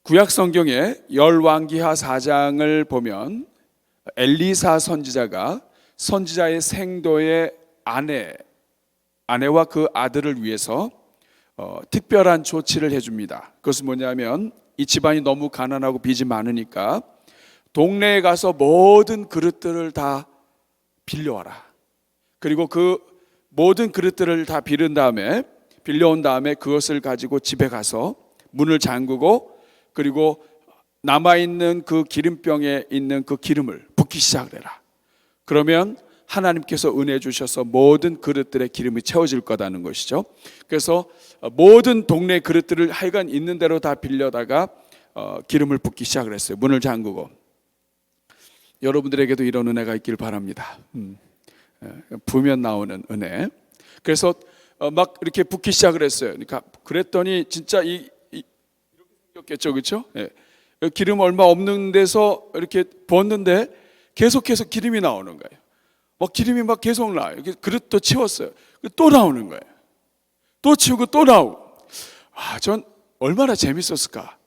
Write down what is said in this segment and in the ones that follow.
구약 성경의 열왕기하 4장을 보면 엘리사 선지자가 선지자의 생도의 아내와 그 아들을 위해서 특별한 조치를 해줍니다. 그것은 뭐냐면 이 집안이 너무 가난하고 빚이 많으니까 동네에 가서 모든 그릇들을 다 빌려와라. 그리고 그 모든 그릇들을 다 빌려온 다음에 그것을 가지고 집에 가서 문을 잠그고 그리고 남아있는 그 기름병에 있는 그 기름을 붓기 시작을 해라. 그러면 하나님께서 은혜 주셔서 모든 그릇들의 기름이 채워질 거다는 것이죠. 그래서 모든 동네 그릇들을 하여간 있는 대로 다 빌려다가 기름을 붓기 시작을 했어요. 문을 잠그고. 여러분들에게도 이런 은혜가 있길 바랍니다. 부면 나오는 은혜. 그래서 막 이렇게 붓기 시작을 했어요. 그러니까 그랬더니 진짜 이렇게 생겼겠죠, 그렇죠? 기름 얼마 없는 데서 이렇게 부었는데 계속해서 기름이 나오는 거예요. 기름이 막 계속 나와요. 그릇도 치웠어요. 또 나오는 거예요. 또 치우고 또 나오고. 전 얼마나 재밌었을까.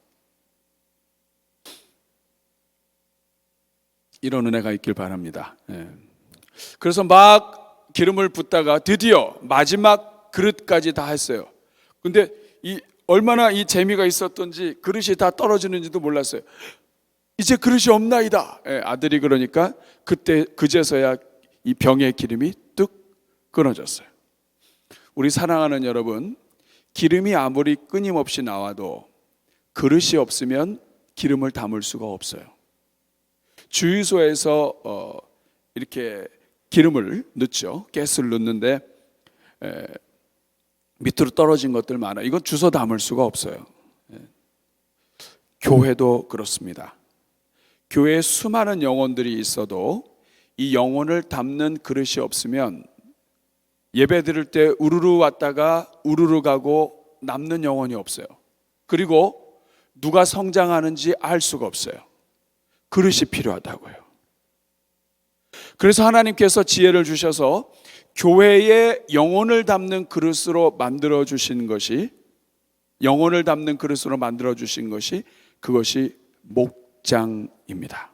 이런 은혜가 있길 바랍니다. 그래서 막 기름을 붓다가 드디어 마지막 그릇까지 다 했어요. 근데 얼마나 이 재미가 있었던지 그릇이 다 떨어지는지도 몰랐어요. 이제 그릇이 없나이다. 아들이 그러니까 그제서야 이 병의 기름이 뚝 끊어졌어요. 우리 사랑하는 여러분, 기름이 아무리 끊임없이 나와도 그릇이 없으면 기름을 담을 수가 없어요. 주유소에서 이렇게 기름을 넣죠. 가스를 넣는데 밑으로 떨어진 것들 많아요. 이건 주워 담을 수가 없어요. 교회도 그렇습니다. 교회에 수많은 영혼들이 있어도 이 영혼을 담는 그릇이 없으면 예배 드릴 때 우르르 왔다가 우르르 가고 남는 영혼이 없어요. 그리고 누가 성장하는지 알 수가 없어요. 그릇이 필요하다고요. 그래서 하나님께서 지혜를 주셔서 교회의 영혼을 담는 그릇으로 만들어 주신 것이 그것이 목장입니다.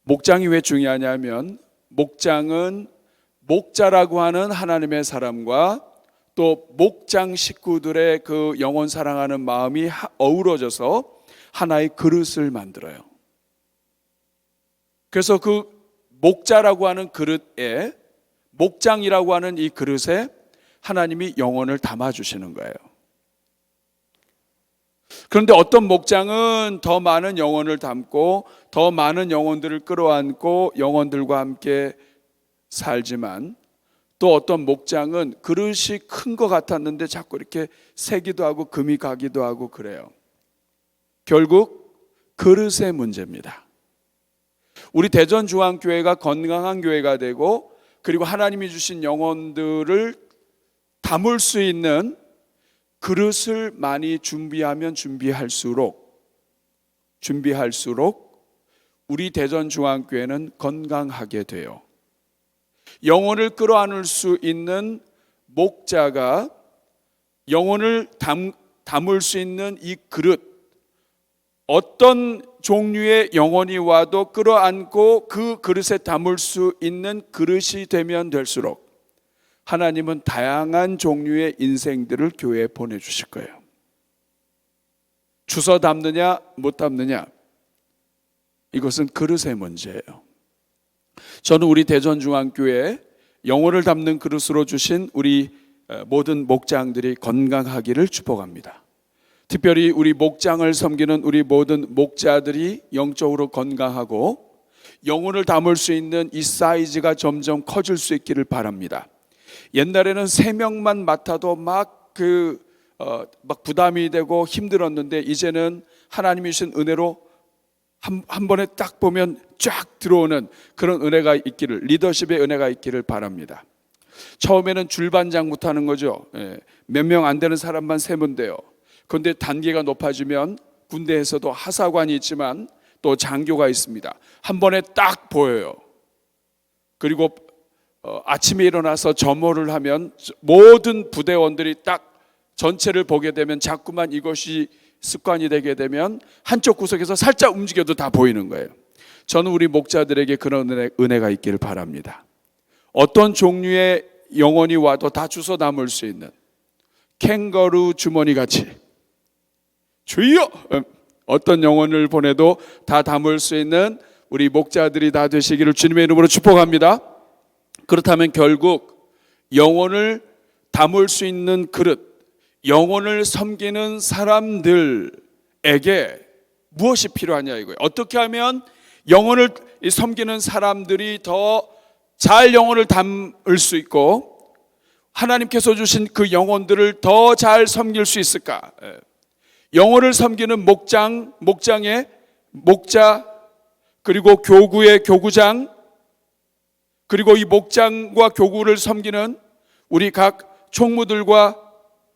목장이 왜 중요하냐면 목장은 목자라고 하는 하나님의 사람과 또 목장 식구들의 그 영혼 사랑하는 마음이 어우러져서 하나의 그릇을 만들어요. 그래서 그 목자라고 하는 그릇에, 목장이라고 하는 이 그릇에 하나님이 영혼을 담아주시는 거예요. 그런데 어떤 목장은 더 많은 영혼을 담고 더 많은 영혼들을 끌어안고 영혼들과 함께 살지만, 또 어떤 목장은 그릇이 큰 것 같았는데 자꾸 이렇게 새기도 하고 금이 가기도 하고 그래요. 결국 그릇의 문제입니다. 우리 대전중앙교회가 건강한 교회가 되고 그리고 하나님이 주신 영혼들을 담을 수 있는 그릇을 많이 준비하면 준비할수록 우리 대전중앙교회는 건강하게 돼요. 영혼을 끌어안을 수 있는 목자가 영혼을 담을 수 있는 이 그릇, 어떤 종류의 영혼이 와도 끌어안고 그 그릇에 담을 수 있는 그릇이 되면 될수록 하나님은 다양한 종류의 인생들을 교회에 보내주실 거예요. 주워 담느냐 못 담느냐, 이것은 그릇의 문제예요. 저는 우리 대전중앙교회에 영혼을 담는 그릇으로 주신 우리 모든 목장들이 건강하기를 축복합니다. 특별히 우리 목장을 섬기는 우리 모든 목자들이 영적으로 건강하고 영혼을 담을 수 있는 이 사이즈가 점점 커질 수 있기를 바랍니다. 옛날에는 3명만 맡아도 막 부담이 되고 힘들었는데 이제는 하나님이 주신 은혜로 한 번에 딱 보면 쫙 들어오는 그런 은혜가 있기를, 리더십의 은혜가 있기를 바랍니다. 처음에는 줄반장부터 하는 거죠. 몇 명 안 되는 사람만 세면 돼요. 그런데 단계가 높아지면 군대에서도 하사관이 있지만 또 장교가 있습니다. 한 번에 딱 보여요. 그리고 아침에 일어나서 점호를 하면 모든 부대원들이 딱 전체를 보게 되면 자꾸만 이것이 습관이 되게 되면 한쪽 구석에서 살짝 움직여도 다 보이는 거예요. 저는 우리 목자들에게 그런 은혜가 있기를 바랍니다. 어떤 종류의 영혼이 와도 다 주워 담을 수 있는 캥거루 주머니 같이 주여! 어떤 영혼을 보내도 다 담을 수 있는 우리 목자들이 다 되시기를 주님의 이름으로 축복합니다. 그렇다면 결국 영혼을 담을 수 있는 그릇, 영혼을 섬기는 사람들에게 무엇이 필요하냐 이거예요. 어떻게 하면 영혼을 섬기는 사람들이 더 잘 영혼을 담을 수 있고 하나님께서 주신 그 영혼들을 더 잘 섬길 수 있을까? 영혼을 섬기는 목장의 목자, 그리고 교구의 교구장, 그리고 이 목장과 교구를 섬기는 우리 각 총무들과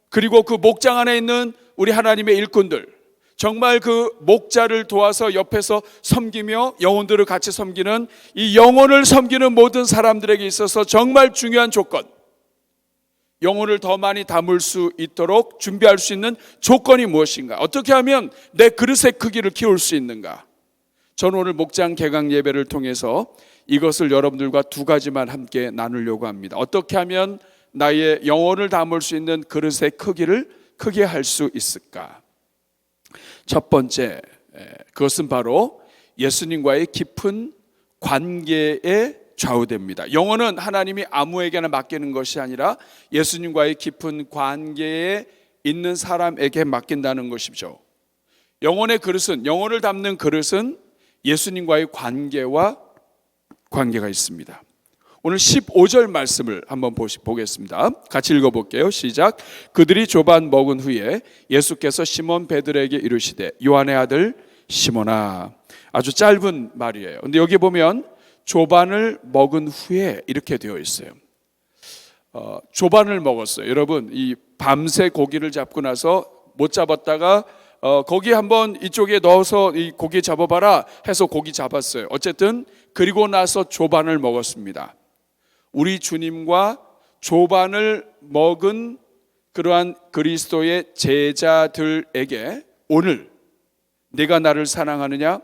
그리고 그 목장 안에 있는 우리 하나님의 일꾼들, 정말 그 목자를 도와서 옆에서 섬기며 영혼들을 같이 섬기는 이 영혼을 섬기는 모든 사람들에게 있어서 정말 중요한 조건, 영혼을 더 많이 담을 수 있도록 준비할 수 있는 조건이 무엇인가? 어떻게 하면 내 그릇의 크기를 키울 수 있는가? 저는 오늘 목장 개강 예배를 통해서 이것을 여러분들과 두 가지만 함께 나누려고 합니다. 어떻게 하면 나의 영혼을 담을 수 있는 그릇의 크기를 크게 할 수 있을까? 첫 번째, 그것은 바로 예수님과의 깊은 관계에 좌우됩니다. 영혼은 하나님이 아무에게나 맡기는 것이 아니라 예수님과의 깊은 관계에 있는 사람에게 맡긴다는 것이죠. 영혼의 그릇은, 영혼을 담는 그릇은 예수님과의 관계가 있습니다. 오늘 15절 말씀을 한번 보겠습니다. 같이 읽어볼게요. 시작. 그들이 조반 먹은 후에 예수께서 시몬 베드로에게 이르시되 요한의 아들 시몬아. 아주 짧은 말이에요. 근데 여기 보면 조반을 먹은 후에 이렇게 되어 있어요. 조반을 먹었어요. 여러분, 이 밤새 고기를 잡고 나서 못 잡았다가 거기 한번 이쪽에 넣어서 이 고기 잡아봐라 해서 고기 잡았어요. 어쨌든 그리고 나서 조반을 먹었습니다. 우리 주님과 조반을 먹은 그러한 그리스도의 제자들에게 오늘 네가 나를 사랑하느냐?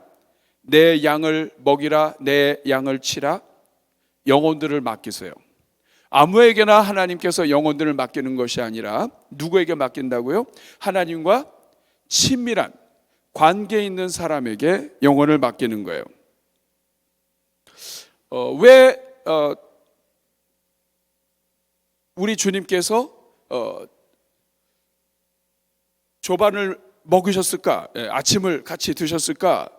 내 양을 먹이라, 내 양을 치라. 영혼들을 맡기세요. 아무에게나 하나님께서 영혼들을 맡기는 것이 아니라 누구에게 맡긴다고요? 하나님과 친밀한 관계 있는 사람에게 영혼을 맡기는 거예요. 왜 우리 주님께서 조반을 먹으셨을까? 아침을 같이 드셨을까?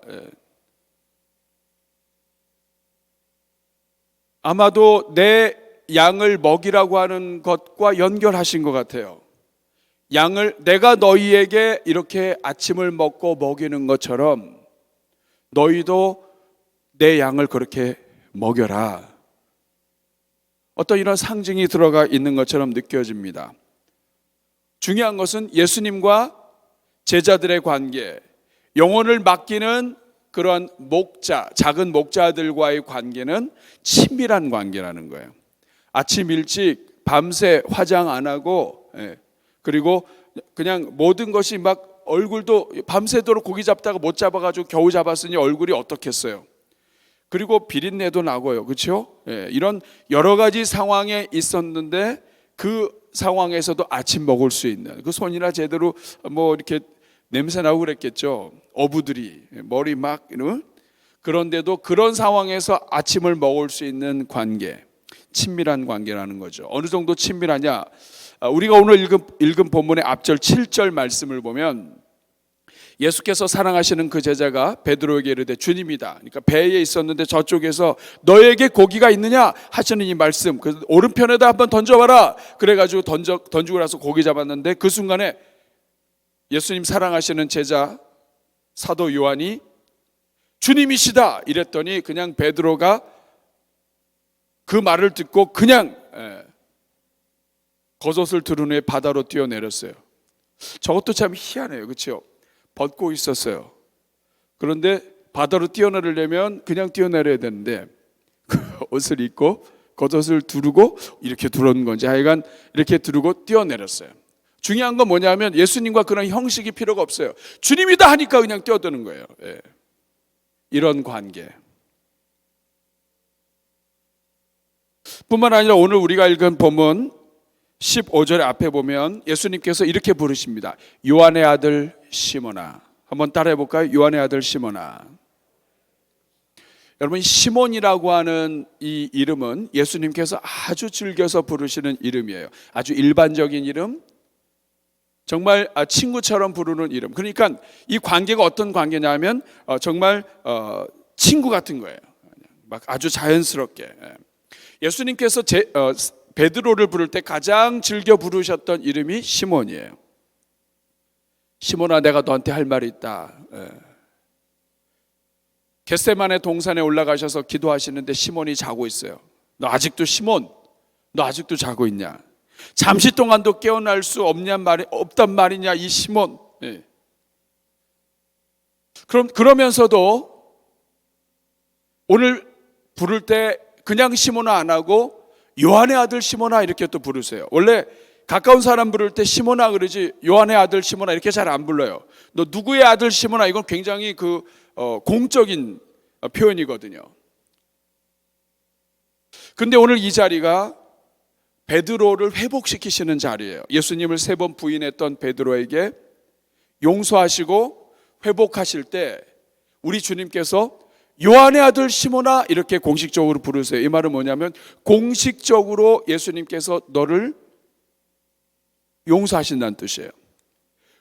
아마도 내 양을 먹이라고 하는 것과 연결하신 것 같아요. 양을 내가 너희에게 이렇게 아침을 먹고 먹이는 것처럼 너희도 내 양을 그렇게 먹여라. 어떤 이런 상징이 들어가 있는 것처럼 느껴집니다. 중요한 것은 예수님과 제자들의 관계, 영혼을 맡기는 그러한 목자, 작은 목자들과의 관계는 친밀한 관계라는 거예요. 아침 일찍 밤새 화장 안 하고, 그리고 그냥 모든 것이 막 얼굴도 밤새도록 고기 잡다가 못 잡아가지고 겨우 잡았으니 얼굴이 어떻겠어요. 그리고 비린내도 나고요. 그렇죠? 이런 여러 가지 상황에 있었는데 그 상황에서도 아침 먹을 수 있는, 그 손이나 제대로 뭐 이렇게 냄새 나고 그랬겠죠. 어부들이 머리 막 이런, 그런데도 그런 상황에서 아침을 먹을 수 있는 관계, 친밀한 관계라는 거죠. 어느 정도 친밀하냐? 우리가 오늘 읽은 본문의 앞절 7절 말씀을 보면 예수께서 사랑하시는 그 제자가 베드로에게 이르되 주님이다. 그러니까 배에 있었는데 저쪽에서 너에게 고기가 있느냐 하시는 이 말씀. 그 오른편에다 한번 던져봐라. 그래가지고 던지고 나서 고기 잡았는데 그 순간에 예수님 사랑하시는 제자 사도 요한이 주님이시다 이랬더니 그냥 베드로가 그 말을 듣고 그냥 겉옷을 두른 후에 바다로 뛰어내렸어요. 저것도 참 희한해요. 그렇죠? 벗고 있었어요. 그런데 바다로 뛰어내리려면 그냥 뛰어내려야 되는데 그 옷을 입고 겉옷을 두르고 이렇게 두른 건지 하여간 이렇게 두르고 뛰어내렸어요. 중요한 건 뭐냐면 예수님과 그런 형식이 필요가 없어요. 주님이다 하니까 그냥 뛰어드는 거예요. 예. 이런 관계. 뿐만 아니라 오늘 우리가 읽은 본문 15절 앞에 보면 예수님께서 이렇게 부르십니다. 요한의 아들 시몬아. 한번 따라해 볼까요? 요한의 아들 시몬아. 여러분, 시몬이라고 하는 이 이름은 예수님께서 아주 즐겨서 부르시는 이름이에요. 아주 일반적인 이름, 정말 친구처럼 부르는 이름. 그러니까 이 관계가 어떤 관계냐면 정말 친구 같은 거예요. 막 아주 자연스럽게. 예수님께서 베드로를 부를 때 가장 즐겨 부르셨던 이름이 시몬이에요. 시몬아, 내가 너한테 할 말이 있다. 겟세마네 동산에 올라가셔서 기도하시는데 시몬이 자고 있어요. 너 아직도 시몬, 너 아직도 자고 있냐? 잠시 동안도 깨어날 수 없단 말이냐, 이 시몬. 그러면서도 오늘 부를 때 그냥 시몬아 안 하고 요한의 아들 시몬아 이렇게 또 부르세요. 원래 가까운 사람 부를 때 시몬아 그러지 요한의 아들 시몬아 이렇게 잘 안 불러요. 너 누구의 아들 시몬아, 이건 굉장히 공적인 표현이거든요. 근데 오늘 이 자리가 베드로를 회복시키시는 자리예요. 예수님을 3번 부인했던 베드로에게 용서하시고 회복하실 때 우리 주님께서 요한의 아들 시몬아 이렇게 공식적으로 부르세요. 이 말은 뭐냐면 공식적으로 예수님께서 너를 용서하신다는 뜻이에요.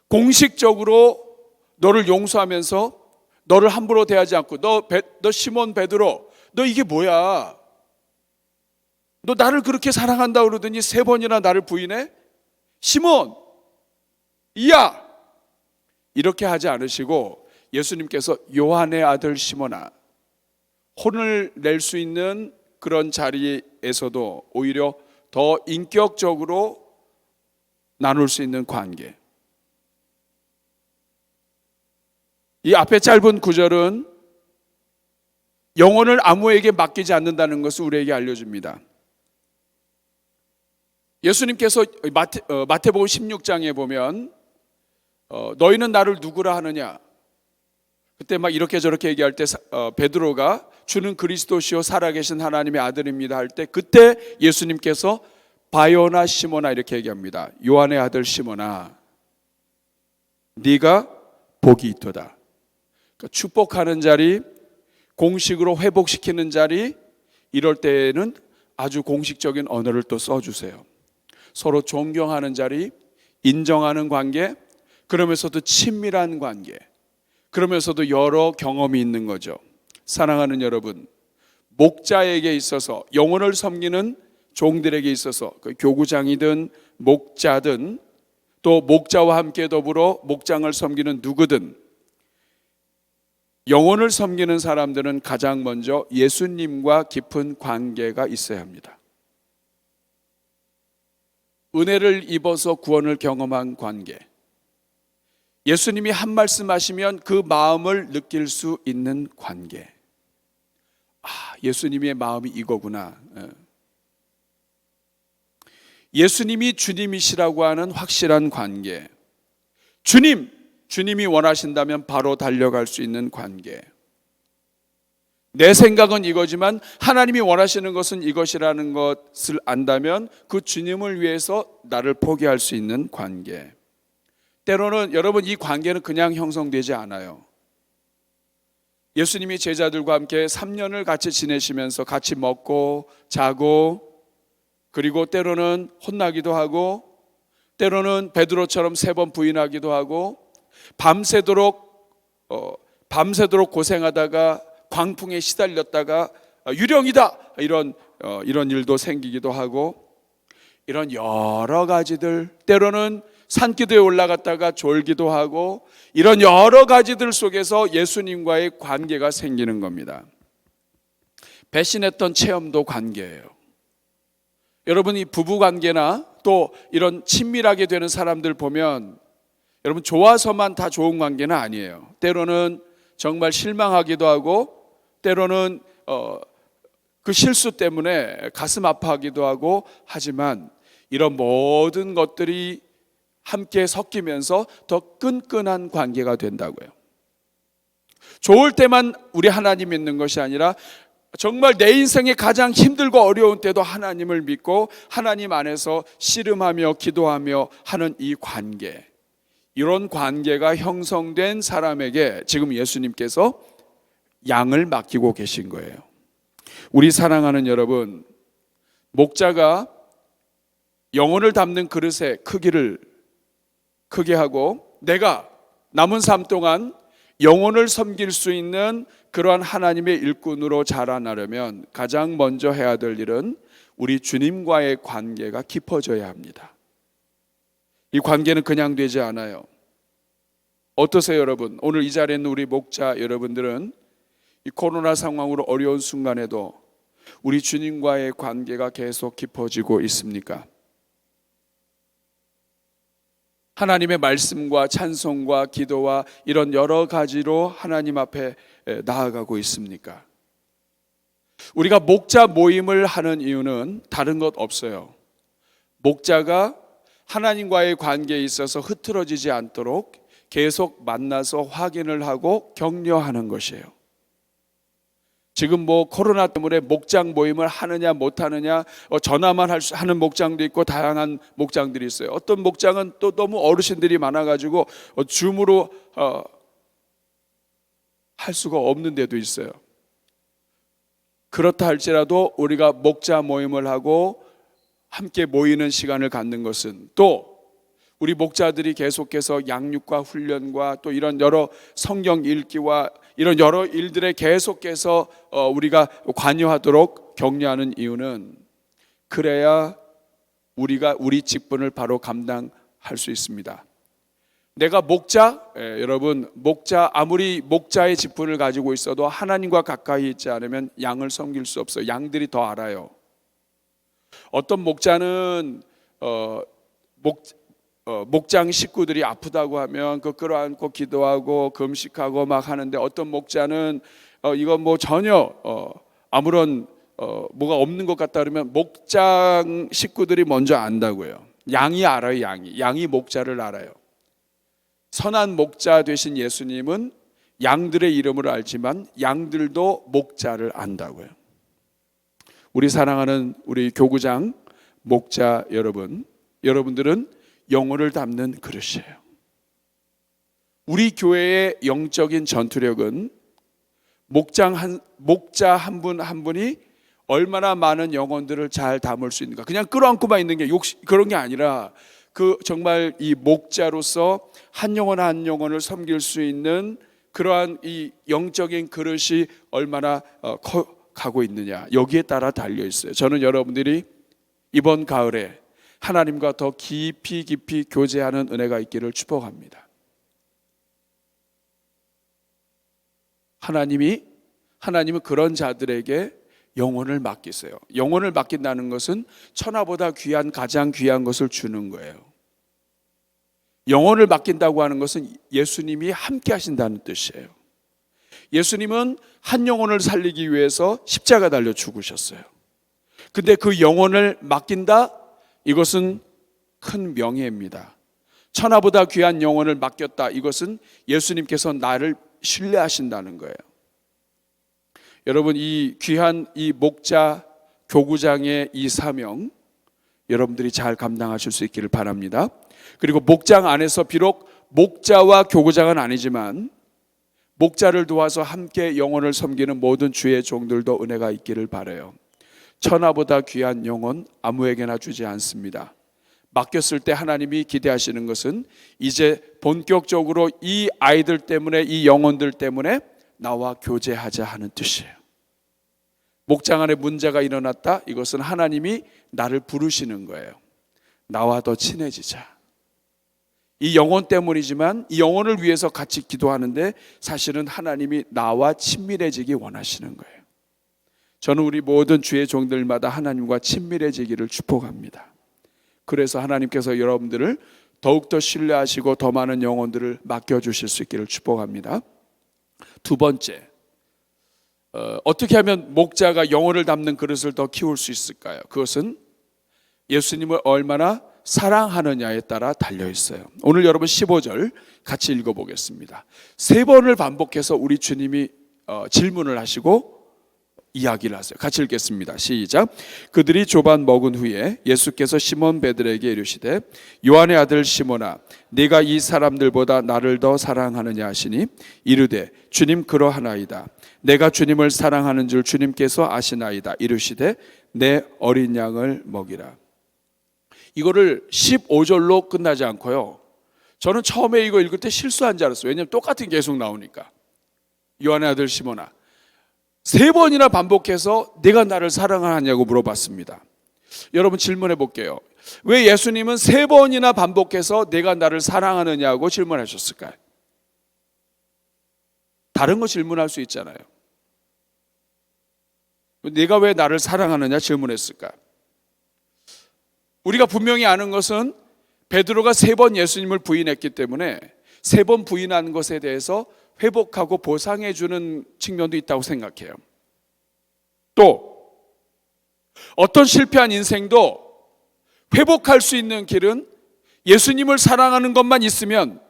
공식적으로 너를 용서하면서 너를 함부로 대하지 않고 너 시몬 베드로, 너 이게 뭐야? 너 나를 그렇게 사랑한다 그러더니 3번이나 나를 부인해? 시몬, 이야! 이렇게 하지 않으시고 예수님께서 요한의 아들 시몬아, 혼을 낼 수 있는 그런 자리에서도 오히려 더 인격적으로 나눌 수 있는 관계. 이 앞에 짧은 구절은 영혼을 아무에게 맡기지 않는다는 것을 우리에게 알려줍니다. 예수님께서 마태복음 16장에 보면 너희는 나를 누구라 하느냐, 그때 막 이렇게 저렇게 얘기할 때 베드로가 주는 그리스도시요 살아계신 하나님의 아들입니다 할 때 그때 예수님께서 바요나 시몬아 이렇게 얘기합니다. 요한의 아들 시몬아, 네가 복이 있도다. 그러니까 축복하는 자리, 공식으로 회복시키는 자리, 이럴 때에는 아주 공식적인 언어를 또 써주세요. 서로 존경하는 자리, 인정하는 관계, 그러면서도 친밀한 관계, 그러면서도 여러 경험이 있는 거죠. 사랑하는 여러분, 목자에게 있어서, 영혼을 섬기는 종들에게 있어서 교구장이든 목자든 또 목자와 함께 더불어 목장을 섬기는 누구든 영혼을 섬기는 사람들은 가장 먼저 예수님과 깊은 관계가 있어야 합니다. 은혜를 입어서 구원을 경험한 관계, 예수님이 한 말씀 하시면 그 마음을 느낄 수 있는 관계. 예수님의 마음이 이거구나. 예수님이 주님이시라고 하는 확실한 관계. 주님이 원하신다면 바로 달려갈 수 있는 관계. 내 생각은 이거지만 하나님이 원하시는 것은 이것이라는 것을 안다면 그 주님을 위해서 나를 포기할 수 있는 관계. 때로는 여러분, 이 관계는 그냥 형성되지 않아요. 예수님이 제자들과 함께 3년을 같이 지내시면서 같이 먹고 자고, 그리고 때로는 혼나기도 하고, 때로는 베드로처럼 3번 부인하기도 하고, 밤새도록 고생하다가 광풍에 시달렸다가 유령이다 이런 일도 생기기도 하고, 이런 여러 가지들, 때로는 산기도에 올라갔다가 졸기도 하고, 이런 여러 가지들 속에서 예수님과의 관계가 생기는 겁니다. 배신했던 체험도 관계예요. 여러분이 부부관계나 또 이런 친밀하게 되는 사람들 보면 여러분, 좋아서만 다 좋은 관계는 아니에요. 때로는 정말 실망하기도 하고, 때로는 그 실수 때문에 가슴 아파하기도 하고, 하지만 이런 모든 것들이 함께 섞이면서 더 끈끈한 관계가 된다고요. 좋을 때만 우리 하나님 믿는 것이 아니라 정말 내 인생에 가장 힘들고 어려운 때도 하나님을 믿고 하나님 안에서 씨름하며 기도하며 하는 이 관계, 이런 관계가 형성된 사람에게 지금 예수님께서 양을 맡기고 계신 거예요. 우리 사랑하는 여러분, 목자가 영혼을 담는 그릇의 크기를 크게 하고 내가 남은 삶 동안 영혼을 섬길 수 있는 그러한 하나님의 일꾼으로 자라나려면 가장 먼저 해야 될 일은 우리 주님과의 관계가 깊어져야 합니다. 이 관계는 그냥 되지 않아요. 어떠세요, 여러분? 오늘 이 자리에 있는 우리 목자 여러분들은 이 코로나 상황으로 어려운 순간에도 우리 주님과의 관계가 계속 깊어지고 있습니까? 하나님의 말씀과 찬송과 기도와 이런 여러 가지로 하나님 앞에 나아가고 있습니까? 우리가 목자 모임을 하는 이유는 다른 것 없어요. 목자가 하나님과의 관계에 있어서 흐트러지지 않도록 계속 만나서 확인을 하고 격려하는 것이에요. 지금 코로나 때문에 목장 모임을 하느냐 못하느냐 전화만 하는 목장도 있고 다양한 목장들이 있어요. 어떤 목장은 또 너무 어르신들이 많아가지고 줌으로 할 수가 없는 데도 있어요. 그렇다 할지라도 우리가 목자 모임을 하고 함께 모이는 시간을 갖는 것은 또 우리 목자들이 계속해서 양육과 훈련과 또 이런 여러 성경 읽기와 이런 여러 일들에 계속해서 우리가 관여하도록 격려하는 이유는 그래야 우리가 우리 직분을 바로 감당할 수 있습니다. 내가 목자, 여러분 목자 아무리 목자의 직분을 가지고 있어도 하나님과 가까이 있지 않으면 양을 섬길 수 없어요. 양들이 더 알아요. 어떤 목자는 목장 식구들이 아프다고 하면 그 끌어안고 기도하고 금식하고 막 하는데 어떤 목자는 이거 전혀 아무런 뭐가 없는 것 같다 그러면 목장 식구들이 먼저 안다고요. 양이 알아요. 양이 목자를 알아요. 선한 목자 되신 예수님은 양들의 이름을 알지만 양들도 목자를 안다고요. 우리 사랑하는 우리 교구장 목자 여러분들은 영혼을 담는 그릇이에요. 우리 교회의 영적인 전투력은 목자 한 분 한 분이 얼마나 많은 영혼들을 잘 담을 수 있는가. 그냥 끌어안고만 있는 게 그런 게 아니라 정말 이 목자로서 한 영혼 한 영혼을 섬길 수 있는 그러한 이 영적인 그릇이 얼마나 가고 있느냐, 여기에 따라 달려 있어요. 저는 여러분들이 이번 가을에 하나님과 더 깊이 교제하는 은혜가 있기를 축복합니다. 하나님은 그런 자들에게 영혼을 맡기세요. 영혼을 맡긴다는 것은 천하보다 가장 귀한 것을 주는 거예요. 영혼을 맡긴다고 하는 것은 예수님이 함께 하신다는 뜻이에요. 예수님은 한 영혼을 살리기 위해서 십자가 달려 죽으셨어요. 근데 그 영혼을 맡긴다? 이것은 큰 명예입니다. 천하보다 귀한 영혼을 맡겼다. 이것은 예수님께서 나를 신뢰하신다는 거예요. 여러분, 이 귀한 이 목자 교구장의 이 사명 여러분들이 잘 감당하실 수 있기를 바랍니다. 그리고 목장 안에서 비록 목자와 교구장은 아니지만 목자를 도와서 함께 영혼을 섬기는 모든 주의 종들도 은혜가 있기를 바라요. 천하보다 귀한 영혼 아무에게나 주지 않습니다. 맡겼을 때 하나님이 기대하시는 것은 이제 본격적으로 이 아이들 때문에, 이 영혼들 때문에 나와 교제하자 하는 뜻이에요. 목장 안에 문제가 일어났다? 이것은 하나님이 나를 부르시는 거예요. 나와 더 친해지자. 이 영혼 때문이지만 이 영혼을 위해서 같이 기도하는데 사실은 하나님이 나와 친밀해지기 원하시는 거예요. 저는 우리 모든 주의 종들마다 하나님과 친밀해지기를 축복합니다. 그래서 하나님께서 여러분들을 더욱더 신뢰하시고 더 많은 영혼들을 맡겨주실 수 있기를 축복합니다. 두 번째, 어떻게 하면 목자가 영혼을 담는 그릇을 더 키울 수 있을까요? 그것은 예수님을 얼마나 사랑하느냐에 따라 달려 있어요. 오늘 여러분 15절 같이 읽어보겠습니다. 세 번을 반복해서 우리 주님이 질문을 하시고 이야기를 하세요. 같이 읽겠습니다. 시작. 그들이 조반 먹은 후에 예수께서 시몬 베드로에게 이르시되 요한의 아들 시몬아 네가 이 사람들보다 나를 더 사랑하느냐 하시니 이르되 주님 그러하나이다. 내가 주님을 사랑하는 줄 주님께서 아시나이다. 이르시되 내 어린 양을 먹이라. 이거를 15절로 끝나지 않고요. 저는 처음에 이거 읽을 때 실수한 줄 알았어요. 왜냐하면 똑같은 게 계속 나오니까. 요한의 아들 시몬아 세 번이나 반복해서 네가 나를 사랑하냐고 물어봤습니다. 여러분 질문해 볼게요. 왜 예수님은 세 번이나 반복해서 내가 나를 사랑하느냐고 질문하셨을까요? 다른 거 질문할 수 있잖아요. 네가 왜 나를 사랑하느냐 질문했을까? 우리가 분명히 아는 것은 베드로가 세 번 예수님을 부인했기 때문에 세 번 부인한 것에 대해서 회복하고 보상해 주는 측면도 있다고 생각해요. 또 어떤 실패한 인생도 회복할 수 있는 길은 예수님을 사랑하는 것만 있으면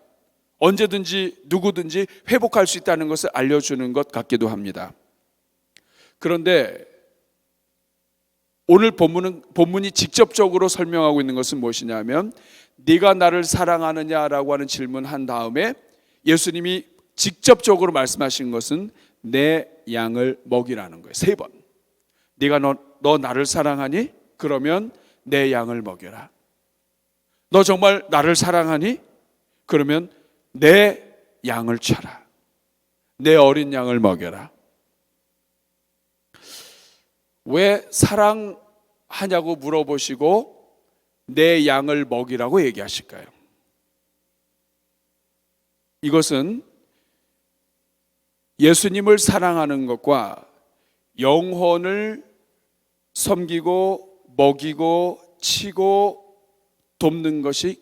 언제든지 누구든지 회복할 수 있다는 것을 알려주는 것 같기도 합니다. 그런데 오늘 본문이 직접적으로 설명하고 있는 것은 무엇이냐면 네가 나를 사랑하느냐라고 하는 질문한 다음에 예수님이 직접적으로 말씀하신 것은 내 양을 먹이라는 거예요. 세 번. 네가 너 나를 사랑하니? 그러면 내 양을 먹여라. 너 정말 나를 사랑하니? 그러면 내 양을 쳐라. 내 어린 양을 먹여라. 왜 사랑하냐고 물어보시고 내 양을 먹이라고 얘기하실까요? 이것은 예수님을 사랑하는 것과 영혼을 섬기고 먹이고 치고 돕는 것이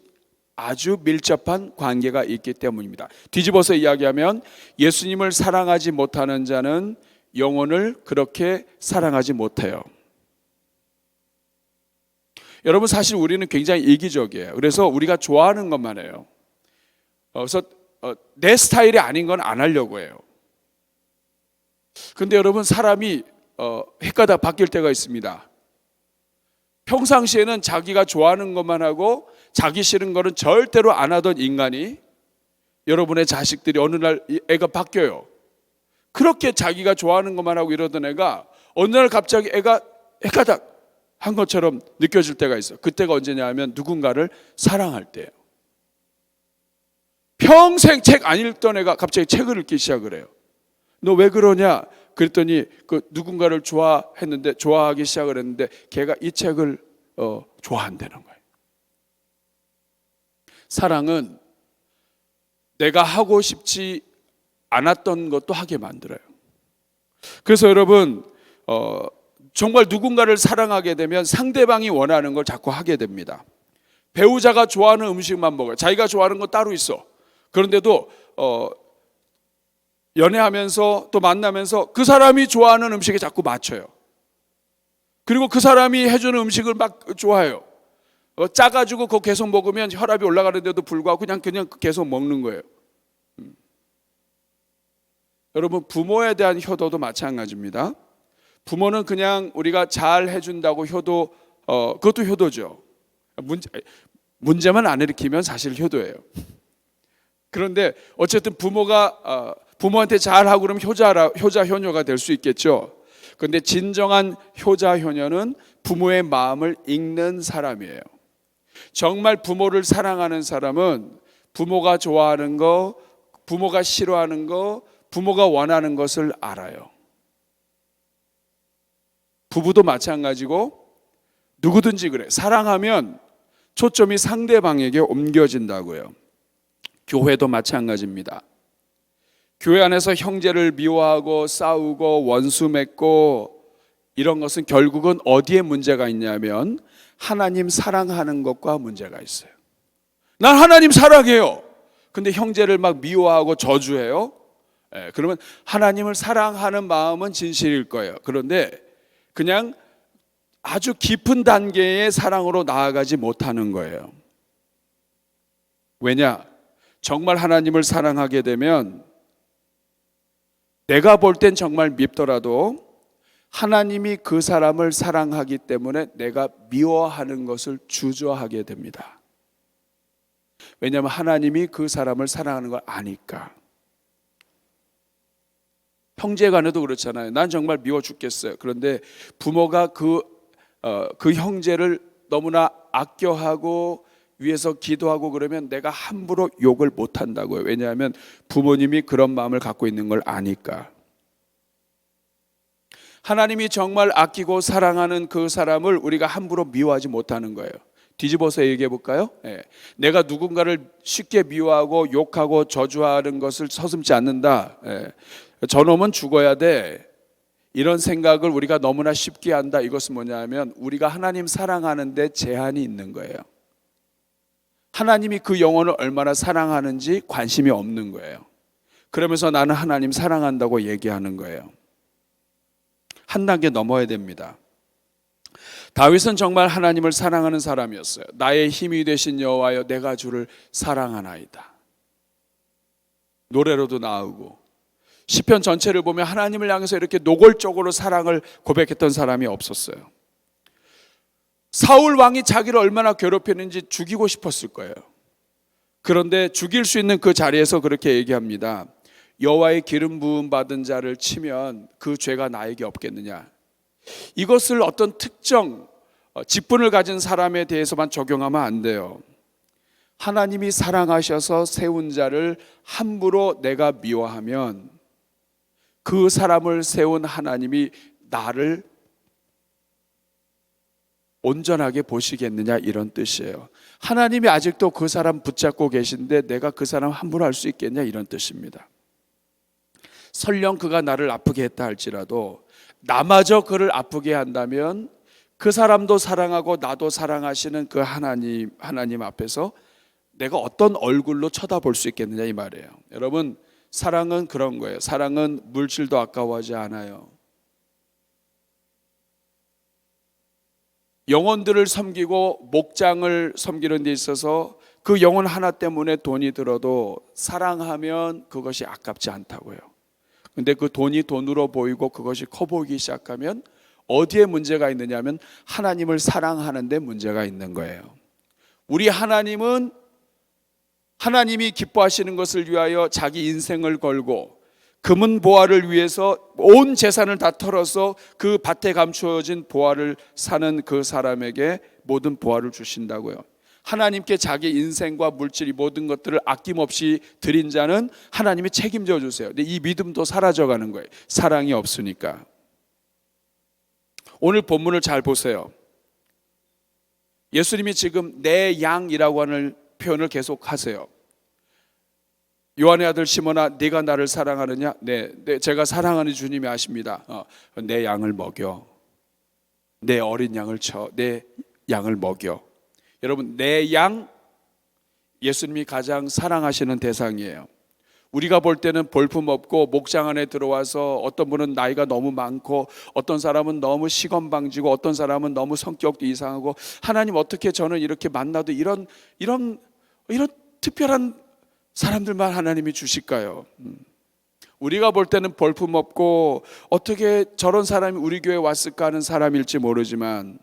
아주 밀접한 관계가 있기 때문입니다. 뒤집어서 이야기하면 예수님을 사랑하지 못하는 자는 영혼을 그렇게 사랑하지 못해요. 여러분 사실 우리는 굉장히 이기적이에요. 그래서 우리가 좋아하는 것만 해요. 그래서 내 스타일이 아닌 건 안 하려고 해요. 근데 여러분 사람이 헷가다 바뀔 때가 있습니다. 평상시에는 자기가 좋아하는 것만 하고 자기 싫은 거는 절대로 안 하던 인간이 여러분의 자식들이 어느 날 애가 바뀌어요. 그렇게 자기가 좋아하는 것만 하고 이러던 애가 어느 날 갑자기 애가 헷가닥 한 것처럼 느껴질 때가 있어요. 그때가 언제냐 하면 누군가를 사랑할 때예요. 평생 책 안 읽던 애가 갑자기 책을 읽기 시작을 해요. 너 왜 그러냐? 그랬더니 그 누군가를 좋아하기 시작을 했는데 걔가 이 책을 좋아한다는 거예요. 사랑은 내가 하고 싶지 않았던 것도 하게 만들어요. 그래서 여러분 정말 누군가를 사랑하게 되면 상대방이 원하는 걸 자꾸 하게 됩니다. 배우자가 좋아하는 음식만 먹어요. 자기가 좋아하는 거 따로 있어. 그런데도 연애하면서 또 만나면서 그 사람이 좋아하는 음식에 자꾸 맞춰요. 그리고 그 사람이 해주는 음식을 막 좋아해요. 짜가지고 그거 계속 먹으면 혈압이 올라가는데도 불구하고 그냥 계속 먹는 거예요. 여러분 부모에 대한 효도도 마찬가지입니다. 부모는 그냥 우리가 잘 해준다고 효도, 그것도 효도죠. 문제만 안 일으키면 사실 효도예요. 그런데 어쨌든 부모한테 잘하고 그러면 효자 효녀가 될 수 있겠죠. 그런데 진정한 효자 효녀는 부모의 마음을 읽는 사람이에요. 정말 부모를 사랑하는 사람은 부모가 좋아하는 거, 부모가 싫어하는 거, 부모가 원하는 것을 알아요. 부부도 마찬가지고 누구든지 그래. 사랑하면 초점이 상대방에게 옮겨진다고요. 교회도 마찬가지입니다. 교회 안에서 형제를 미워하고 싸우고 원수 맺고 이런 것은 결국은 어디에 문제가 있냐면 하나님 사랑하는 것과 문제가 있어요. 난 하나님 사랑해요. 근데 형제를 막 미워하고 저주해요. 그러면 하나님을 사랑하는 마음은 진실일 거예요. 그런데 그냥 아주 깊은 단계의 사랑으로 나아가지 못하는 거예요. 왜냐? 정말 하나님을 사랑하게 되면 내가 볼 땐 정말 밉더라도 하나님이 그 사람을 사랑하기 때문에 내가 미워하는 것을 주저하게 됩니다. 왜냐하면 하나님이 그 사람을 사랑하는 걸 아니까. 형제간에도 그렇잖아요. 난 정말 미워 죽겠어요. 그런데 부모가 그 형제를 너무나 아껴하고 위해서 기도하고 그러면 내가 함부로 욕을 못 한다고요. 왜냐하면 부모님이 그런 마음을 갖고 있는 걸 아니까. 하나님이 정말 아끼고 사랑하는 그 사람을 우리가 함부로 미워하지 못하는 거예요. 뒤집어서 얘기해 볼까요? 내가 누군가를 쉽게 미워하고 욕하고 저주하는 것을 서슴지 않는다. 저놈은 죽어야 돼. 이런 생각을 우리가 너무나 쉽게 한다. 이것은 뭐냐면 우리가 하나님 사랑하는데 제한이 있는 거예요. 하나님이 그 영혼을 얼마나 사랑하는지 관심이 없는 거예요. 그러면서 나는 하나님 사랑한다고 얘기하는 거예요. 한 단계 넘어야 됩니다. 다윗은 정말 하나님을 사랑하는 사람이었어요. 나의 힘이 되신 여호와여 내가 주를 사랑하나이다. 노래로도 나오고 시편 전체를 보면 하나님을 향해서 이렇게 노골적으로 사랑을 고백했던 사람이 없었어요. 사울 왕이 자기를 얼마나 괴롭혔는지 죽이고 싶었을 거예요. 그런데 죽일 수 있는 그 자리에서 그렇게 얘기합니다. 여호와의 기름 부음 받은 자를 치면 그 죄가 나에게 없겠느냐. 이것을 어떤 특정 직분을 가진 사람에 대해서만 적용하면 안 돼요. 하나님이 사랑하셔서 세운 자를 함부로 내가 미워하면 그 사람을 세운 하나님이 나를 온전하게 보시겠느냐, 이런 뜻이에요. 하나님이 아직도 그 사람 붙잡고 계신데 내가 그 사람 함부로 할 수 있겠냐, 이런 뜻입니다. 설령 그가 나를 아프게 했다 할지라도 나마저 그를 아프게 한다면 그 사람도 사랑하고 나도 사랑하시는 그 하나님 앞에서 내가 어떤 얼굴로 쳐다볼 수 있겠느냐, 이 말이에요. 여러분, 사랑은 그런 거예요. 사랑은 물질도 아까워하지 않아요. 영혼들을 섬기고 목장을 섬기는 데 있어서 그 영혼 하나 때문에 돈이 들어도 사랑하면 그것이 아깝지 않다고요. 근데 그 돈이 돈으로 보이고 그것이 커 보이기 시작하면 어디에 문제가 있느냐면 하나님을 사랑하는 데 문제가 있는 거예요. 우리 하나님은 하나님이 기뻐하시는 것을 위하여 자기 인생을 걸고 금은 보화를 위해서 온 재산을 다 털어서 그 밭에 감추어진 보화를 사는 그 사람에게 모든 보화를 주신다고요. 하나님께 자기 인생과 물질, 이 모든 것들을 아낌없이 드린 자는 하나님이 책임져 주세요. 근데 이 믿음도 사라져가는 거예요. 사랑이 없으니까. 오늘 본문을 잘 보세요. 예수님이 지금 내 양이라고 하는 표현을 계속 하세요. 요한의 아들 시몬아, 네가 나를 사랑하느냐? 네, 제가 사랑하는 주님이 아십니다. 내 양을 먹여. 내 어린 양을 쳐. 내 양을 먹여. 여러분, 내 양, 예수님이 가장 사랑하시는 대상이에요. 우리가 볼 때는 볼품없고 목장 안에 들어와서 어떤 분은 나이가 너무 많고 어떤 사람은 너무 시건방지고 어떤 사람은 너무 성격도 이상하고 하나님 어떻게 저는 이렇게 만나도 이런 특별한 사람들만 하나님이 주실까요? 우리가 볼 때는 볼품없고 어떻게 저런 사람이 우리 교회에 왔을까 하는 사람일지 모르지만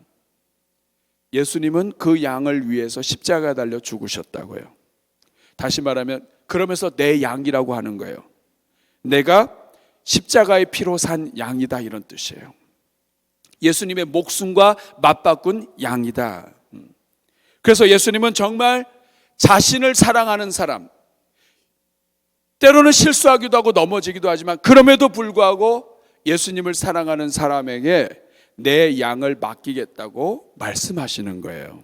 예수님은 그 양을 위해서 십자가에 달려 죽으셨다고요. 다시 말하면 그러면서 내 양이라고 하는 거예요. 내가 십자가의 피로 산 양이다, 이런 뜻이에요. 예수님의 목숨과 맞바꾼 양이다. 그래서 예수님은 정말 자신을 사랑하는 사람, 때로는 실수하기도 하고 넘어지기도 하지만 그럼에도 불구하고 예수님을 사랑하는 사람에게 내 양을 맡기겠다고 말씀하시는 거예요.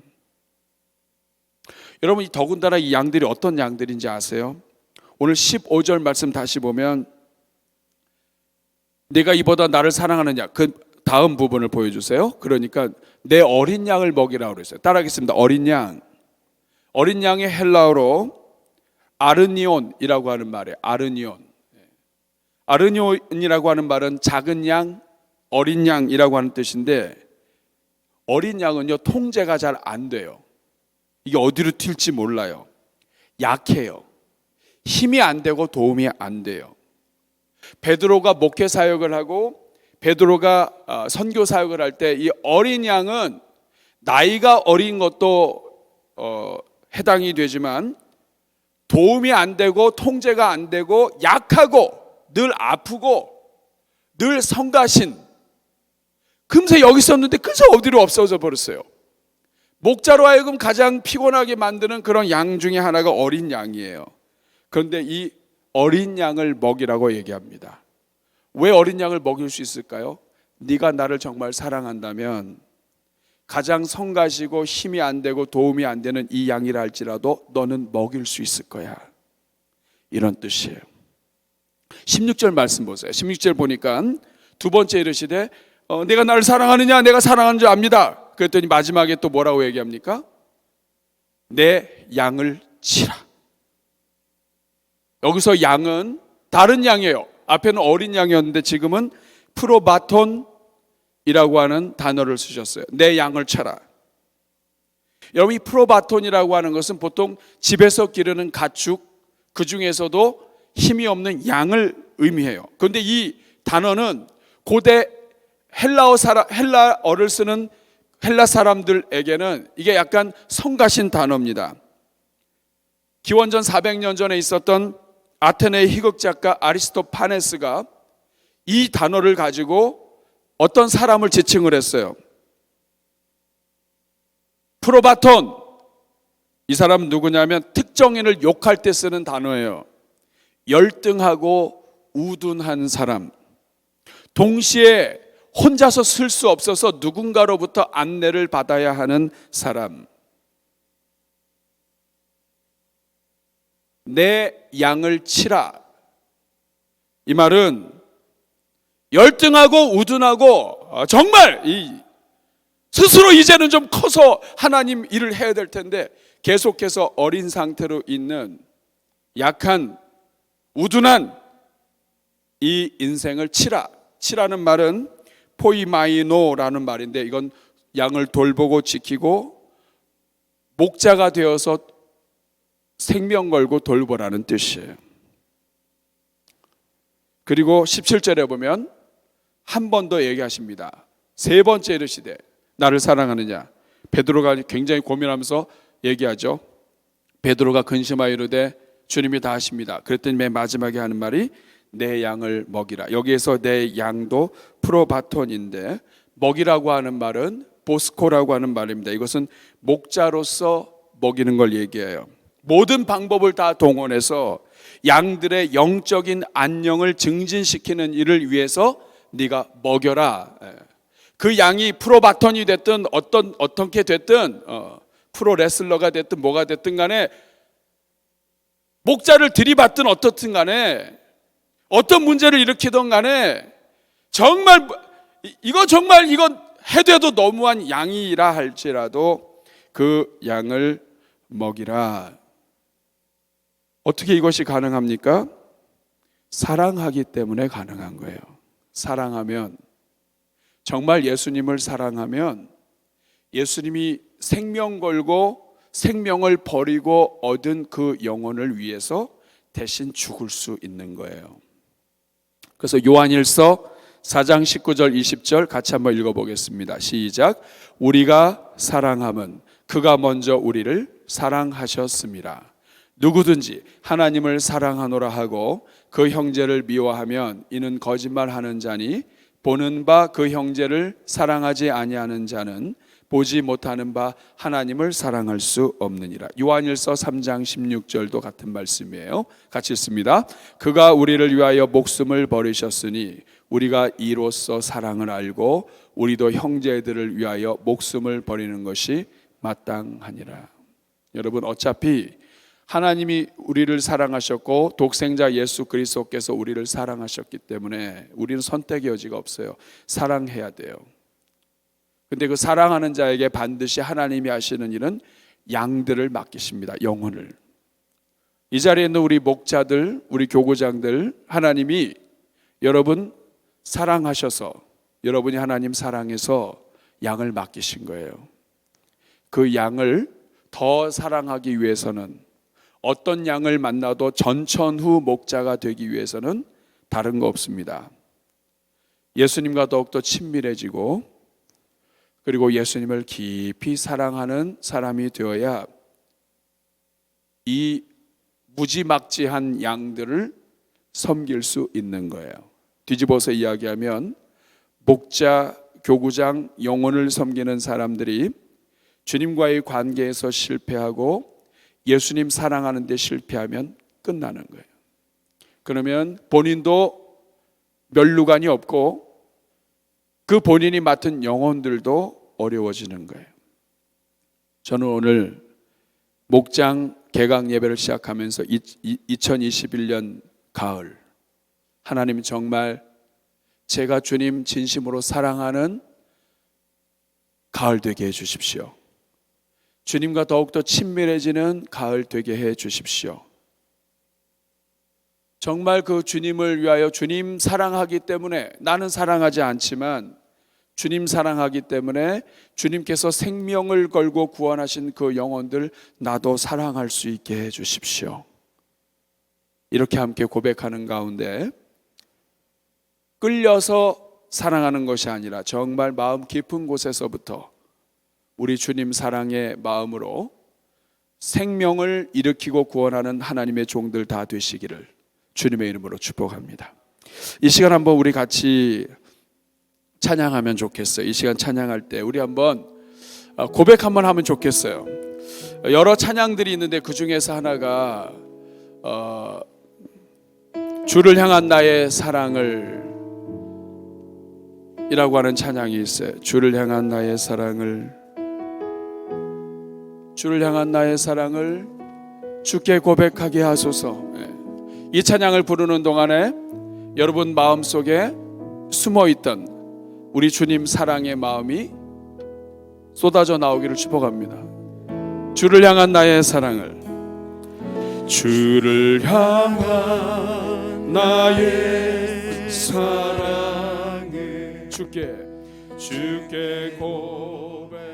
여러분, 더군다나 이 양들이 어떤 양들인지 아세요? 오늘 15절 말씀 다시 보면 네가 이보다 나를 사랑하느냐, 그 다음 부분을 보여주세요. 그러니까 내 어린 양을 먹이라고 그랬어요. 따라하겠습니다. 어린 양. 어린 양의 헬라어로 아르니온이라고 하는 말이에요. 아르니온이라고 하는 말은 작은 양, 어린 양이라고 하는 뜻인데 어린 양은요, 통제가 잘 안 돼요. 이게 어디로 튈지 몰라요. 약해요. 힘이 안 되고 도움이 안 돼요. 베드로가 목회 사역을 하고 베드로가 선교 사역을 할 때 이 어린 양은 나이가 어린 것도 해당이 되지만 도움이 안 되고 통제가 안 되고 약하고 늘 아프고 늘 성가신, 금세 여기 있었는데 금세 어디로 없어져 버렸어요. 목자로 하여금 가장 피곤하게 만드는 그런 양 중에 하나가 어린 양이에요. 그런데 이 어린 양을 먹이라고 얘기합니다. 왜 어린 양을 먹일 수 있을까요? 네가 나를 정말 사랑한다면 가장 성가시고 힘이 안 되고 도움이 안 되는 이 양이라 할지라도 너는 먹일 수 있을 거야. 이런 뜻이에요. 16절 말씀 보세요. 16절 보니까 두 번째 이르시되 내가 나를 사랑하느냐? 내가 사랑하는 줄 압니다. 그랬더니 마지막에 또 뭐라고 얘기합니까? 내 양을 치라. 여기서 양은 다른 양이에요. 앞에는 어린 양이었는데 지금은 프로바톤이라고 하는 단어를 쓰셨어요. 내 양을 쳐라. 여러분, 이 프로바톤이라고 하는 것은 보통 집에서 기르는 가축, 그 중에서도 힘이 없는 양을 의미해요. 그런데 이 단어는 고대 헬라어를 쓰는 헬라 사람들에게는 이게 약간 성가신 단어입니다. 기원전 400년 전에 있었던 아테네의 희극 작가 아리스토파네스가 이 단어를 가지고 어떤 사람을 지칭을 했어요. 프로바톤. 이 사람은 누구냐면 특정인을 욕할 때 쓰는 단어예요. 열등하고 우둔한 사람, 동시에 혼자서 쓸 수 없어서 누군가로부터 안내를 받아야 하는 사람. 내 양을 치라. 이 말은 열등하고 우둔하고 정말 스스로 이제는 좀 커서 하나님 일을 해야 될 텐데 계속해서 어린 상태로 있는 약한 우둔한 이 인생을 치라. 치라는 말은 포이마이노라는 말인데 이건 양을 돌보고 지키고 목자가 되어서 생명 걸고 돌보라는 뜻이에요. 그리고 17절에 보면 한 번 더 얘기하십니다. 세 번째 이르시되 나를 사랑하느냐? 베드로가 굉장히 고민하면서 얘기하죠. 베드로가 근심하여 이르되 주님이 다 하십니다. 그랬더니 맨 마지막에 하는 말이 내 양을 먹이라. 여기에서 내 양도 프로바톤인데 먹이라고 하는 말은 보스코라고 하는 말입니다. 이것은 목자로서 먹이는 걸 얘기해요. 모든 방법을 다 동원해서 양들의 영적인 안녕을 증진시키는 일을 위해서 네가 먹여라. 그 양이 프로바톤이 됐든 어떻게 됐든 프로레슬러가 됐든 뭐가 됐든 간에 목자를 들이받든 어떻든 간에 어떤 문제를 일으키든 간에 정말 이건 해도 너무한 양이라 할지라도 그 양을 먹이라. 어떻게 이것이 가능합니까? 사랑하기 때문에 가능한 거예요. 사랑하면, 정말 예수님을 사랑하면 예수님이 생명 걸고 생명을 버리고 얻은 그 영혼을 위해서 대신 죽을 수 있는 거예요. 그래서 요한일서 4장 19절 20절 같이 한번 읽어보겠습니다. 시작. 우리가 사랑함은 그가 먼저 우리를 사랑하셨습니다. 누구든지 하나님을 사랑하노라 하고 그 형제를 미워하면 이는 거짓말하는 자니 보는 바 그 형제를 사랑하지 아니하는 자는 보지 못하는 바 하나님을 사랑할 수 없느니라. 요한일서 3장 16절도 같은 말씀이에요. 같이 읽습니다. 그가 우리를 위하여 목숨을 버리셨으니 우리가 이로써 사랑을 알고 우리도 형제들을 위하여 목숨을 버리는 것이 마땅하니라. 여러분, 어차피 하나님이 우리를 사랑하셨고 독생자 예수 그리스도께서 우리를 사랑하셨기 때문에 우리는 선택의 여지가 없어요. 사랑해야 돼요. 근데 그 사랑하는 자에게 반드시 하나님이 하시는 일은 양들을 맡기십니다. 영혼을. 이 자리에 있는 우리 목자들, 우리 교구장들, 하나님이 여러분 사랑하셔서, 여러분이 하나님 사랑해서 양을 맡기신 거예요. 그 양을 더 사랑하기 위해서는, 어떤 양을 만나도 전천후 목자가 되기 위해서는 다른 거 없습니다. 예수님과 더욱더 친밀해지고, 그리고 예수님을 깊이 사랑하는 사람이 되어야 이 무지막지한 양들을 섬길 수 있는 거예요. 뒤집어서 이야기하면 목자, 교구장, 영혼을 섬기는 사람들이 주님과의 관계에서 실패하고 예수님 사랑하는 데 실패하면 끝나는 거예요. 그러면 본인도 면류관이 없고 그 본인이 맡은 영혼들도 어려워지는 거예요. 저는 오늘 목장 개강 예배를 시작하면서 2021년 가을, 하나님 정말 제가 주님 진심으로 사랑하는 가을 되게 해 주십시오. 주님과 더욱더 친밀해지는 가을 되게 해 주십시오. 정말 그 주님을 위하여, 주님 사랑하기 때문에, 나는 사랑하지 않지만 주님 사랑하기 때문에 주님께서 생명을 걸고 구원하신 그 영혼들 나도 사랑할 수 있게 해 주십시오. 이렇게 함께 고백하는 가운데 끌려서 사랑하는 것이 아니라 정말 마음 깊은 곳에서부터 우리 주님 사랑의 마음으로 생명을 일으키고 구원하는 하나님의 종들 다 되시기를 주님의 이름으로 축복합니다. 이 시간 한번 우리 같이 찬양하면 좋겠어요. 이 시간 찬양할 때 우리 한번 고백 한번 하면 좋겠어요. 여러 찬양들이 있는데 그 중에서 하나가 주를 향한 나의 사랑을 이라고 하는 찬양이 있어요. 주를 향한 나의 사랑을, 주를 향한 나의 사랑을 주께 고백하게 하소서. 이 찬양을 부르는 동안에 여러분 마음속에 숨어있던 우리 주님 사랑의 마음이 쏟아져 나오기를 축복합니다. 주를 향한 나의 사랑을, 주를 향한 나의 사랑을 주께 고백하